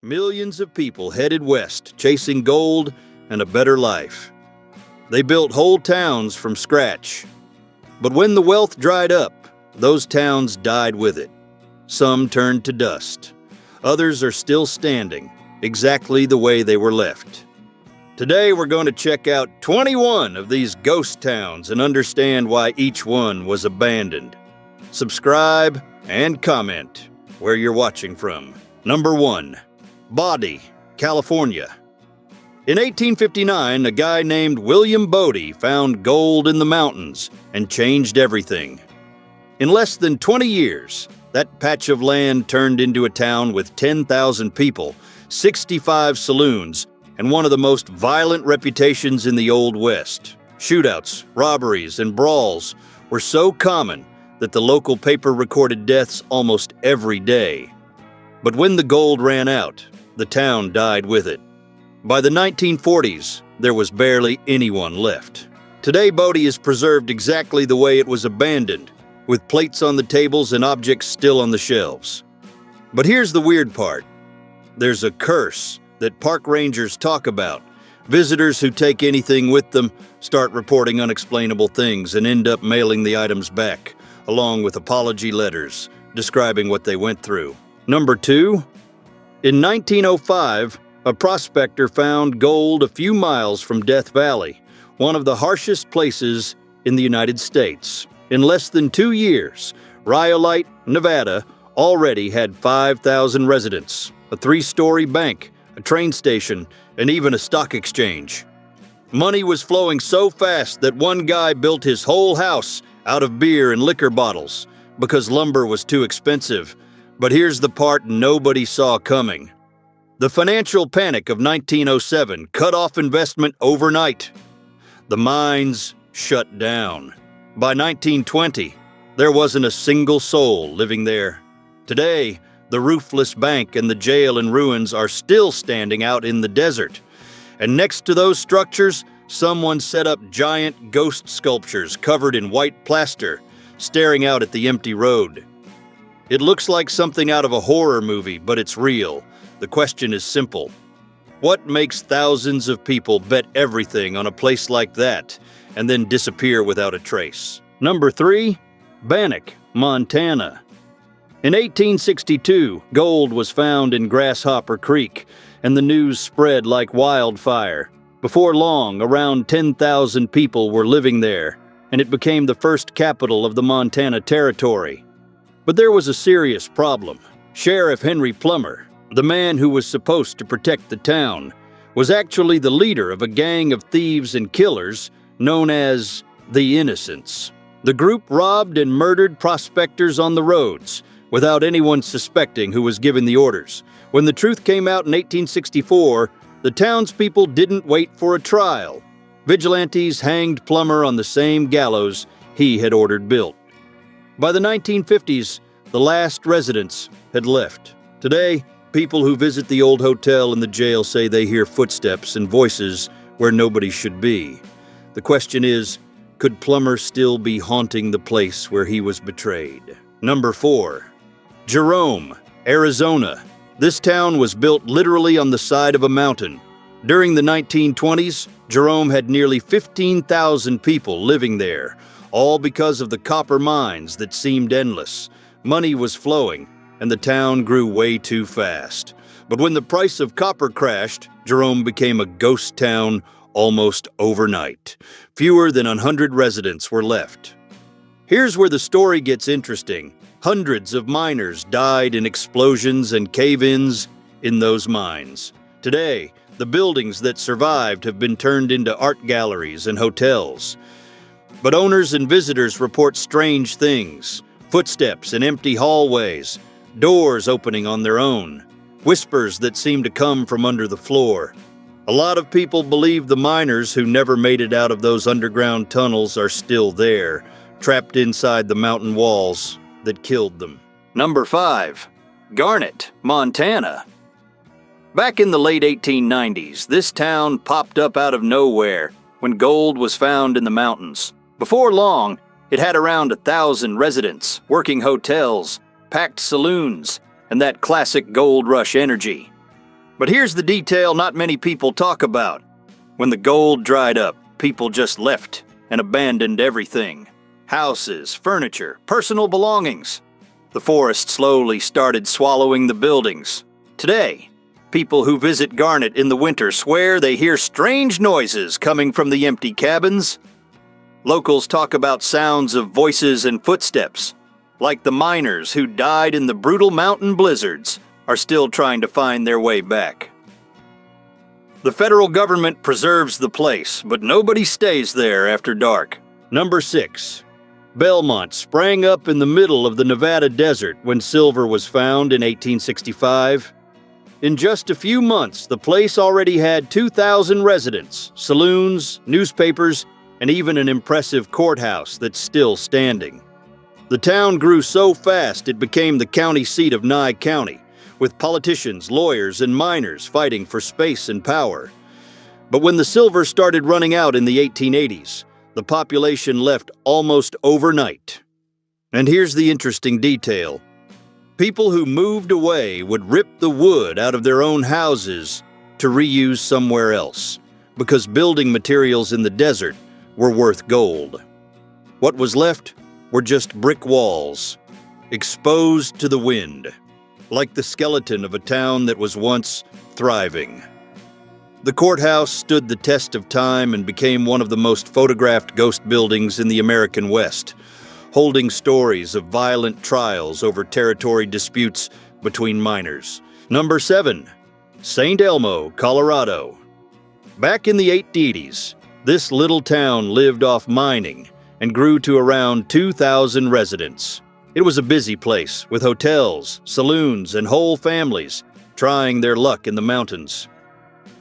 Millions of people headed west, chasing gold and a better life. They built whole towns from scratch. But when the wealth dried up, those towns died with it. Some turned to dust. Others are still standing, exactly the way they were left. Today we're going to check out 21 of these ghost towns and understand why each one was abandoned. Subscribe and comment where you're watching from. Number 1. Bodie, California. In 1859, a guy named William Bodie found gold in the mountains and changed everything. In less than 20 years, that patch of land turned into a town with 10,000 people, 65 saloons, and one of the most violent reputations in the Old West. Shootouts, robberies, and brawls were so common that the local paper recorded deaths almost every day. But when the gold ran out, the town died with it. By the 1940s, there was barely anyone left. Today, Bodie is preserved exactly the way it was abandoned, with plates on the tables and objects still on the shelves. But here's the weird part. There's a curse that park rangers talk about. Visitors who take anything with them start reporting unexplainable things and end up mailing the items back, along with apology letters describing what they went through. Number 2. In 1905, a prospector found gold a few miles from Death Valley, one of the harshest places in the United States. In less than 2 years, Rhyolite, Nevada already had 5,000 residents, a 3-story bank, a train station, and even a stock exchange. Money was flowing so fast that one guy built his whole house out of beer and liquor bottles because lumber was too expensive. But here's the part nobody saw coming. The financial panic of 1907 cut off investment overnight. The mines shut down. By 1920, there wasn't a single soul living there. Today, the roofless bank and the jail in ruins are still standing out in the desert. And next to those structures, someone set up giant ghost sculptures covered in white plaster, staring out at the empty road. It looks like something out of a horror movie, but it's real. The question is simple. What makes thousands of people bet everything on a place like that and then disappear without a trace? Number 3. Bannack, Montana. In 1862, gold was found in Grasshopper Creek, and the news spread like wildfire. Before long, around 10,000 people were living there, and it became the first capital of the Montana Territory. But there was a serious problem. Sheriff Henry Plummer, the man who was supposed to protect the town, was actually the leader of a gang of thieves and killers known as the Innocents. The group robbed and murdered prospectors on the roads without anyone suspecting who was giving the orders. When the truth came out in 1864, the townspeople didn't wait for a trial. Vigilantes hanged Plummer on the same gallows he had ordered built. By the 1950s, the last residents had left. Today, people who visit the old hotel and the jail say they hear footsteps and voices where nobody should be. The question is, could Plummer still be haunting the place where he was betrayed? Number 4. Jerome, Arizona. This town was built literally on the side of a mountain. During the 1920s, Jerome had nearly 15,000 people living there, all because of the copper mines that seemed endless. Money was flowing, and the town grew way too fast. But when the price of copper crashed, Jerome became a ghost town almost overnight. Fewer than 100 residents were left. Here's where the story gets interesting. Hundreds of miners died in explosions and cave-ins in those mines. Today, the buildings that survived have been turned into art galleries and hotels. But owners and visitors report strange things. Footsteps in empty hallways, doors opening on their own, whispers that seem to come from under the floor. A lot of people believe the miners who never made it out of those underground tunnels are still there, trapped inside the mountain walls that killed them. Number 5. Garnett, Montana. Back in the late 1890s, this town popped up out of nowhere when gold was found in the mountains. Before long, it had around 1,000 residents, working hotels, packed saloons, and that classic gold rush energy. But here's the detail not many people talk about. When the gold dried up, people just left and abandoned everything. Houses, furniture, personal belongings. The forest slowly started swallowing the buildings. Today, people who visit Garnet in the winter swear they hear strange noises coming from the empty cabins. Locals talk about sounds of voices and footsteps, like the miners who died in the brutal mountain blizzards are still trying to find their way back. The federal government preserves the place, but nobody stays there after dark. Number 6. Belmont sprang up in the middle of the Nevada desert when silver was found in 1865. In just a few months, the place already had 2,000 residents, saloons, newspapers, and even an impressive courthouse that's still standing. The town grew so fast it became the county seat of Nye County, with politicians, lawyers, and miners fighting for space and power. But when the silver started running out in the 1880s, the population left almost overnight. And here's the interesting detail. People who moved away would rip the wood out of their own houses to reuse somewhere else, because building materials in the desert were worth gold. What was left were just brick walls, exposed to the wind, like the skeleton of a town that was once thriving. The courthouse stood the test of time and became one of the most photographed ghost buildings in the American West, holding stories of violent trials over territory disputes between miners. Number 7. St. Elmo, Colorado. Back in the 1880s, this little town lived off mining and grew to around 2,000 residents. It was a busy place with hotels, saloons, and whole families trying their luck in the mountains.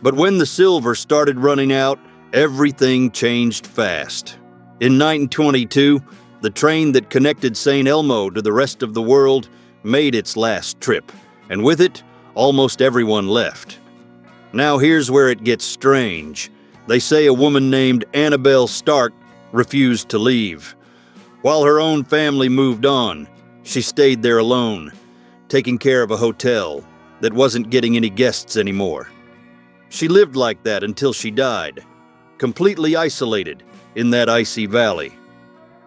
But when the silver started running out, everything changed fast. In 1922, the train that connected St. Elmo to the rest of the world made its last trip, and with it, almost everyone left. Now here's where it gets strange. They say a woman named Annabelle Stark refused to leave. While her own family moved on, she stayed there alone, taking care of a hotel that wasn't getting any guests anymore. She lived like that until she died, completely isolated in that icy valley.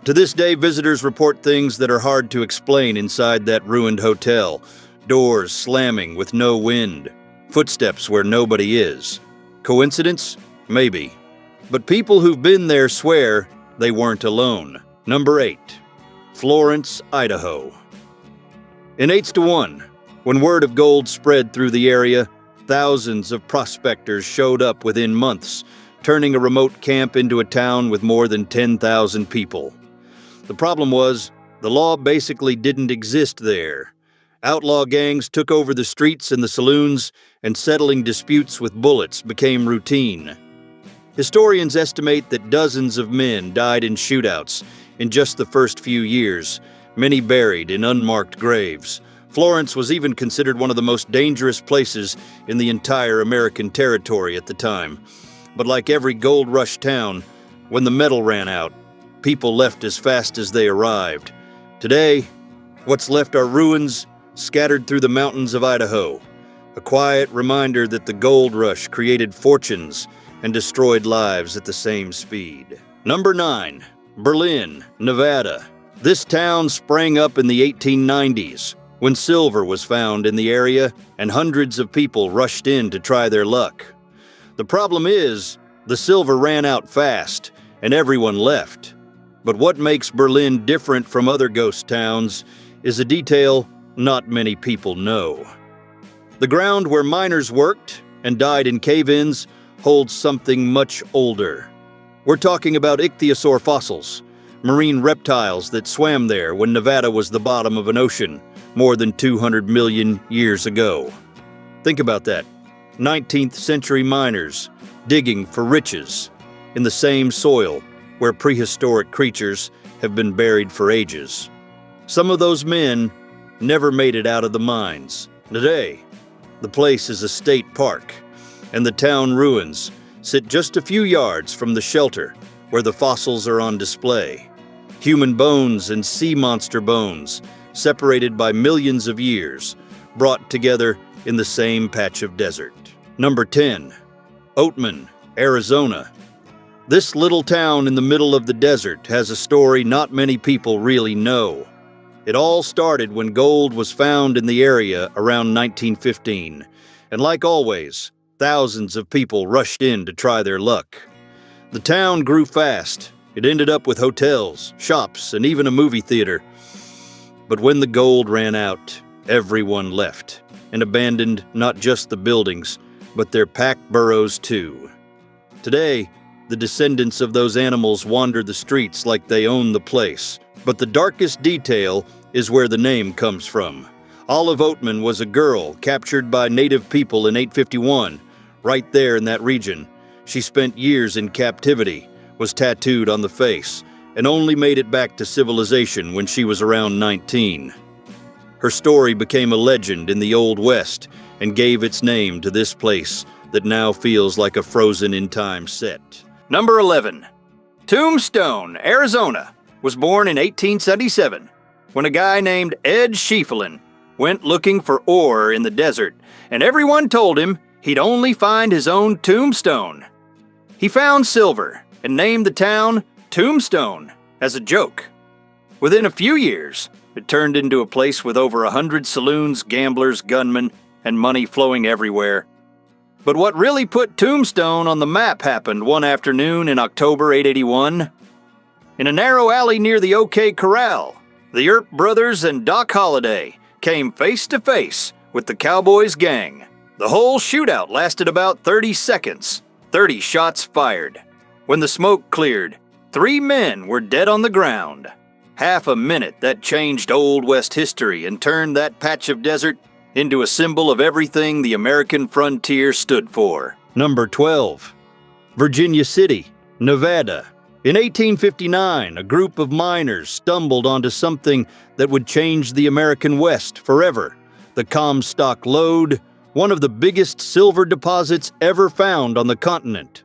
To this day, visitors report things that are hard to explain inside that ruined hotel. Doors slamming with no wind, footsteps where nobody is. Coincidence? Maybe. But people who've been there swear they weren't alone. Number 8. Florence, Idaho. In 8-1, when word of gold spread through the area, thousands of prospectors showed up within months, turning a remote camp into a town with more than 10,000 people. The problem was, the law basically didn't exist there. Outlaw gangs took over the streets and the saloons, and settling disputes with bullets became routine. Historians estimate that dozens of men died in shootouts in just the first few years, many buried in unmarked graves. Florence was even considered one of the most dangerous places in the entire American territory at the time. But like every gold rush town, when the metal ran out, people left as fast as they arrived. Today, what's left are ruins scattered through the mountains of Idaho, a quiet reminder that the gold rush created fortunes and destroyed lives at the same speed. Number 9. Berlin, Nevada. This town sprang up in the 1890s when silver was found in the area and hundreds of people rushed in to try their luck. The problem is, the silver ran out fast and everyone left. But what makes Berlin different from other ghost towns is a detail not many people know. The ground where miners worked and died in cave-ins holds something much older. We're talking about ichthyosaur fossils, marine reptiles that swam there when Nevada was the bottom of an ocean more than 200 million years ago. Think about that. 19th century miners digging for riches in the same soil where prehistoric creatures have been buried for ages. Some of those men never made it out of the mines. Today, the place is a state park, and the town ruins sit just a few yards from the shelter where the fossils are on display. Human bones and sea monster bones, separated by millions of years, brought together in the same patch of desert. Number 10. Oatman, Arizona. This little town in the middle of the desert has a story not many people really know. It all started when gold was found in the area around 1915, and like always, thousands of people rushed in to try their luck. The town grew fast. It ended up with hotels, shops, and even a movie theater. But when the gold ran out, everyone left and abandoned not just the buildings, but their packed burros too. Today, the descendants of those animals wander the streets like they own the place. But the darkest detail is where the name comes from. Olive Oatman was a girl captured by native people in 851, right there in that region. She spent years in captivity, was tattooed on the face, and only made it back to civilization when she was around 19. Her story became a legend in the Old West and gave its name to this place that now feels like a frozen-in-time set. Number 11. Tombstone, Arizona, was born in 1877 when a guy named Ed Schieffelin went looking for ore in the desert, and everyone told him he'd only find his own tombstone. He found silver and named the town Tombstone as a joke. Within a few years, it turned into a place with over 100 saloons, gamblers, gunmen, and money flowing everywhere. But what really put Tombstone on the map happened one afternoon in October 881. In a narrow alley near the OK Corral, the Earp brothers and Doc Holliday came face to face with the Cowboys gang. The whole shootout lasted about 30 seconds, 30 shots fired. When the smoke cleared, 3 men were dead on the ground. Half a minute that changed Old West history and turned that patch of desert into a symbol of everything the American frontier stood for. Number 12. Virginia City, Nevada. In 1859, a group of miners stumbled onto something that would change the American West forever. The Comstock Lode, one of the biggest silver deposits ever found on the continent.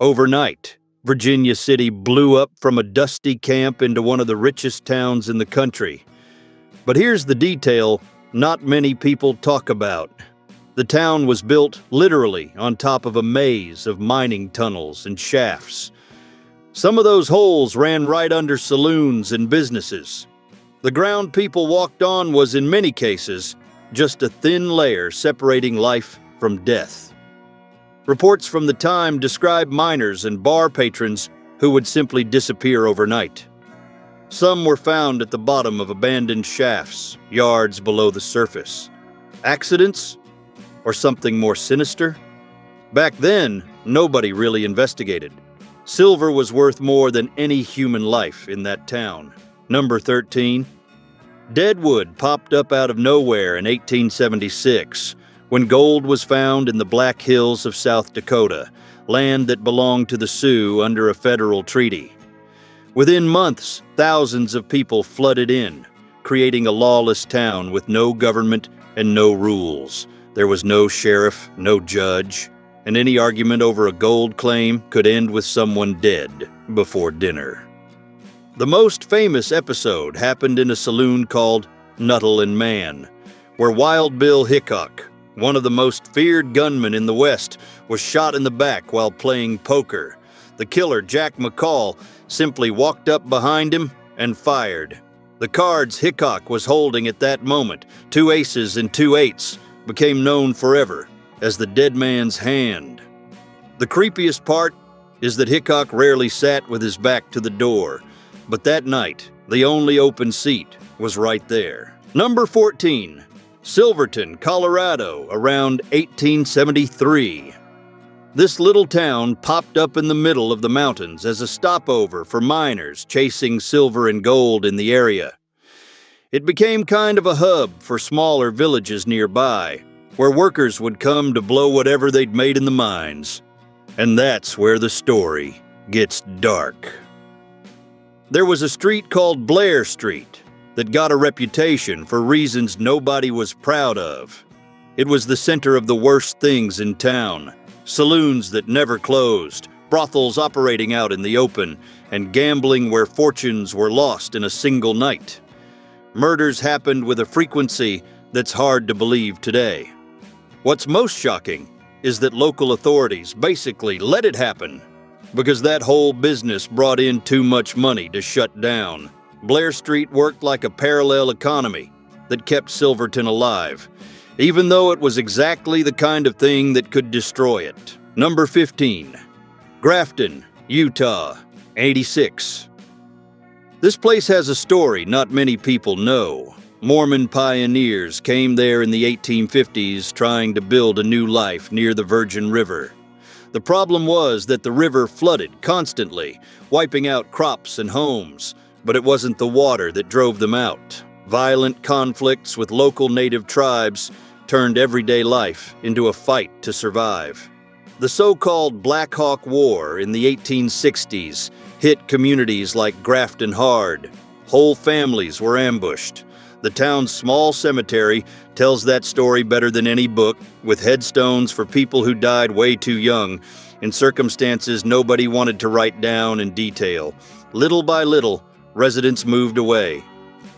Overnight, Virginia City blew up from a dusty camp into one of the richest towns in the country. But here's the detail not many people talk about. The town was built literally on top of a maze of mining tunnels and shafts. Some of those holes ran right under saloons and businesses. The ground people walked on was, in many cases, just a thin layer separating life from death. Reports from the time describe miners and bar patrons who would simply disappear overnight. Some were found at the bottom of abandoned shafts, yards below the surface. Accidents? Or something more sinister? Back then, nobody really investigated. Silver was worth more than any human life in that town. Number 13. Deadwood popped up out of nowhere in 1876 when gold was found in the Black Hills of South Dakota, land that belonged to the Sioux under a federal treaty. Within months, thousands of people flooded in, creating a lawless town with no government and no rules. There was no sheriff, no judge, and any argument over a gold claim could end with someone dead before dinner. The most famous episode happened in a saloon called Nuttall and Mann, where Wild Bill Hickok, one of the most feared gunmen in the West, was shot in the back while playing poker. The killer, Jack McCall, simply walked up behind him and fired. The cards Hickok was holding at that moment, 2 aces and 2 eights, became known forever as the dead man's hand. The creepiest part is that Hickok rarely sat with his back to the door, but that night, the only open seat was right there. Number 14. Silverton, Colorado, around 1873. This little town popped up in the middle of the mountains as a stopover for miners chasing silver and gold in the area. It became kind of a hub for smaller villages nearby, where workers would come to blow whatever they'd made in the mines. And that's where the story gets dark. There was a street called Blair Street that got a reputation for reasons nobody was proud of. It was the center of the worst things in town. Saloons that never closed, brothels operating out in the open, and gambling where fortunes were lost in a single night. Murders happened with a frequency that's hard to believe today. What's most shocking is that local authorities basically let it happen because that whole business brought in too much money to shut down. Blair Street worked like a parallel economy that kept Silverton alive, even though it was exactly the kind of thing that could destroy it. Number 15. Grafton, Utah, 86. This place has a story not many people know. Mormon pioneers came there in the 1850s trying to build a new life near the Virgin River. The problem was that the river flooded constantly, wiping out crops and homes, but it wasn't the water that drove them out. Violent conflicts with local native tribes turned everyday life into a fight to survive. The so-called Black Hawk War in the 1860s hit communities like Grafton hard. Whole families were ambushed. The town's small cemetery tells that story better than any book, with headstones for people who died way too young, in circumstances nobody wanted to write down in detail. Little by little, residents moved away.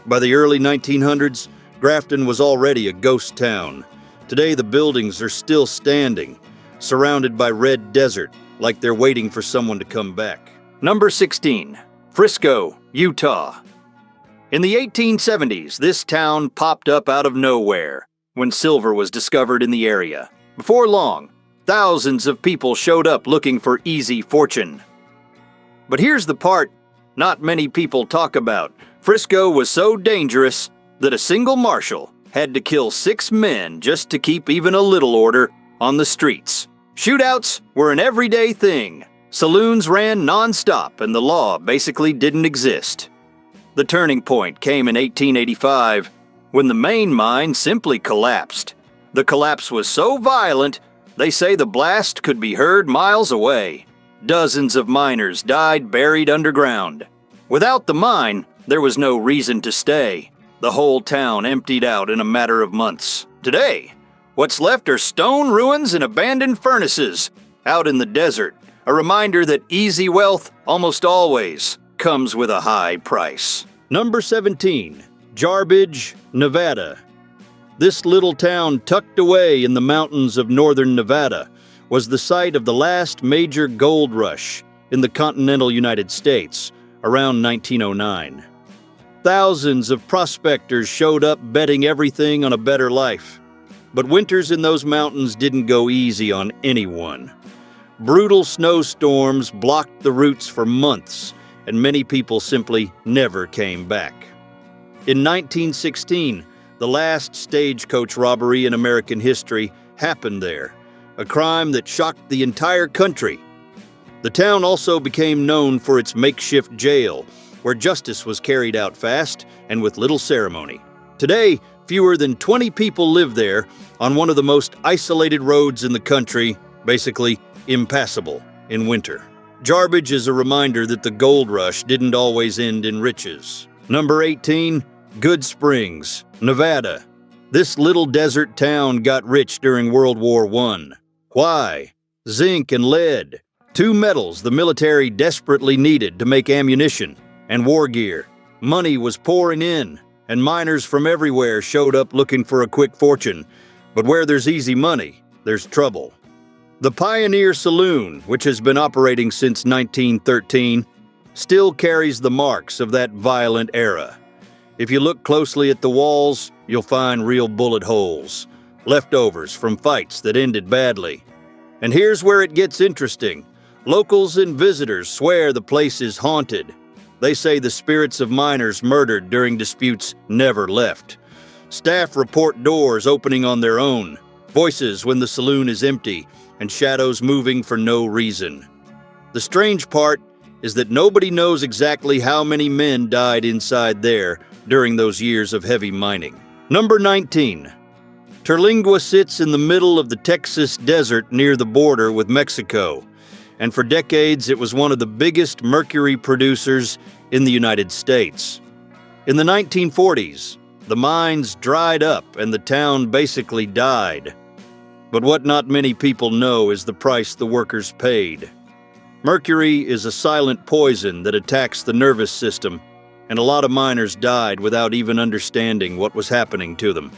By the early 1900s, Grafton was already a ghost town. Today the buildings are still standing, surrounded by red desert, like they're waiting for someone to come back. Number 16. Frisco, Utah. In the 1870s, this town popped up out of nowhere when silver was discovered in the area. Before long, thousands of people showed up looking for easy fortune. But here's the part not many people talk about. Frisco was so dangerous that a single marshal had to kill 6 men just to keep even a little order on the streets. Shootouts were an everyday thing. Saloons ran non-stop and the law basically didn't exist. The turning point came in 1885 when the main mine simply collapsed. The collapse was so violent, they say the blast could be heard miles away. Dozens of miners died buried underground. Without the mine, there was no reason to stay. The whole town emptied out in a matter of months. Today, what's left are stone ruins and abandoned furnaces out in the desert, a reminder that easy wealth almost always comes with a high price. Number 17. Jarbidge, Nevada. This little town tucked away in the mountains of northern Nevada was the site of the last major gold rush in the continental United States around 1909. Thousands of prospectors showed up betting everything on a better life. But winters in those mountains didn't go easy on anyone. Brutal snowstorms blocked the routes for months, and many people simply never came back. In 1916, the last stagecoach robbery in American history happened there, a crime that shocked the entire country. The town also became known for its makeshift jail, where justice was carried out fast and with little ceremony. Today, fewer than 20 people live there on one of the most isolated roads in the country, basically impassable in winter. Jarbidge is a reminder that the gold rush didn't always end in riches. Number 18. Good Springs, Nevada. This little desert town got rich during World War I. Why? Zinc and lead, 2 metals the military desperately needed to make ammunition and war gear. Money was pouring in, and miners from everywhere showed up looking for a quick fortune. But where there's easy money, there's trouble. The Pioneer Saloon, which has been operating since 1913, still carries the marks of that violent era. If you look closely at the walls, you'll find real bullet holes, leftovers from fights that ended badly. And here's where it gets interesting. Locals and visitors swear the place is haunted. They say the spirits of miners murdered during disputes never left. Staff report doors opening on their own, voices when the saloon is empty, and shadows moving for no reason. The strange part is that nobody knows exactly how many men died inside there during those years of heavy mining. Number 19. Terlingua sits in the middle of the Texas desert near the border with Mexico, and for decades it was one of the biggest mercury producers in the United States. In the 1940s, the mines dried up and the town basically died. But what not many people know is the price the workers paid. Mercury is a silent poison that attacks the nervous system, and a lot of miners died without even understanding what was happening to them.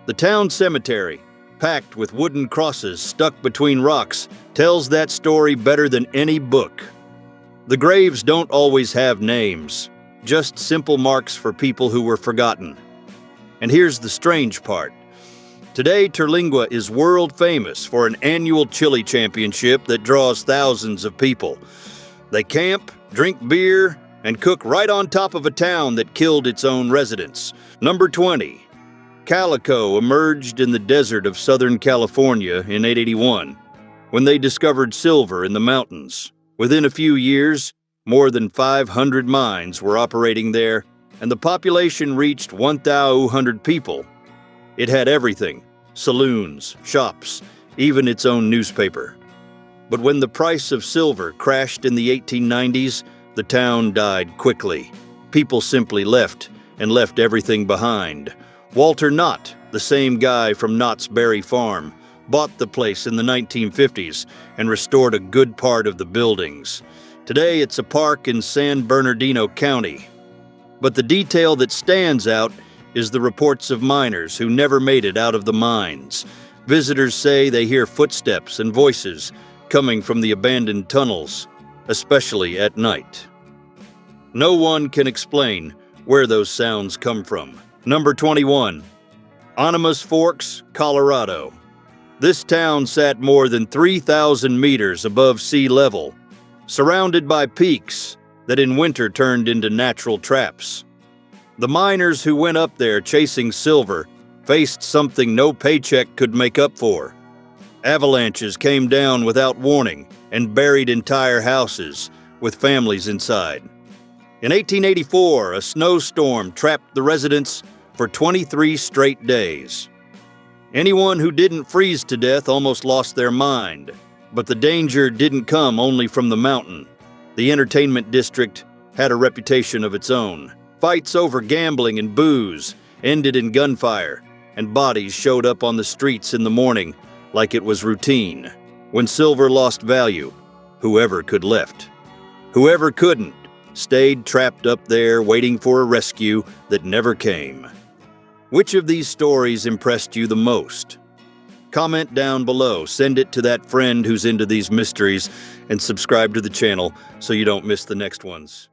The town cemetery, packed with wooden crosses stuck between rocks, tells that story better than any book. The graves don't always have names, just simple marks for people who were forgotten. And here's the strange part. Today, Terlingua is world famous for an annual chili championship that draws thousands of people. They camp, drink beer, and cook right on top of a town that killed its own residents. Number 20. Calico emerged in the desert of Southern California in 881, when they discovered silver in the mountains. Within a few years, more than 500 mines were operating there, and the population reached 1,200 people. It had everything: saloons, shops, even its own newspaper. But when the price of silver crashed in the 1890s, the town died quickly. People simply left, and left everything behind. Walter Knott, the same guy from Knott's Berry Farm, bought the place in the 1950s and restored a good part of the buildings. Today it's a park in San Bernardino County. But the detail that stands out is the reports of miners who never made it out of the mines. Visitors say they hear footsteps and voices coming from the abandoned tunnels, especially at night. No one can explain where those sounds come from. Number 21. Animas Forks, Colorado. This town sat more than 3,000 meters above sea level, surrounded by peaks that in winter turned into natural traps. The miners who went up there chasing silver faced something no paycheck could make up for. Avalanches came down without warning and buried entire houses with families inside. In 1884, a snowstorm trapped the residents for 23 straight days. Anyone who didn't freeze to death almost lost their mind, but the danger didn't come only from the mountain. The entertainment district had a reputation of its own. Fights over gambling and booze ended in gunfire, and bodies showed up on the streets in the morning like it was routine. When silver lost value, whoever could left. Whoever couldn't stayed trapped up there waiting for a rescue that never came. Which of these stories impressed you the most? Comment down below, send it to that friend who's into these mysteries, and subscribe to the channel so you don't miss the next ones.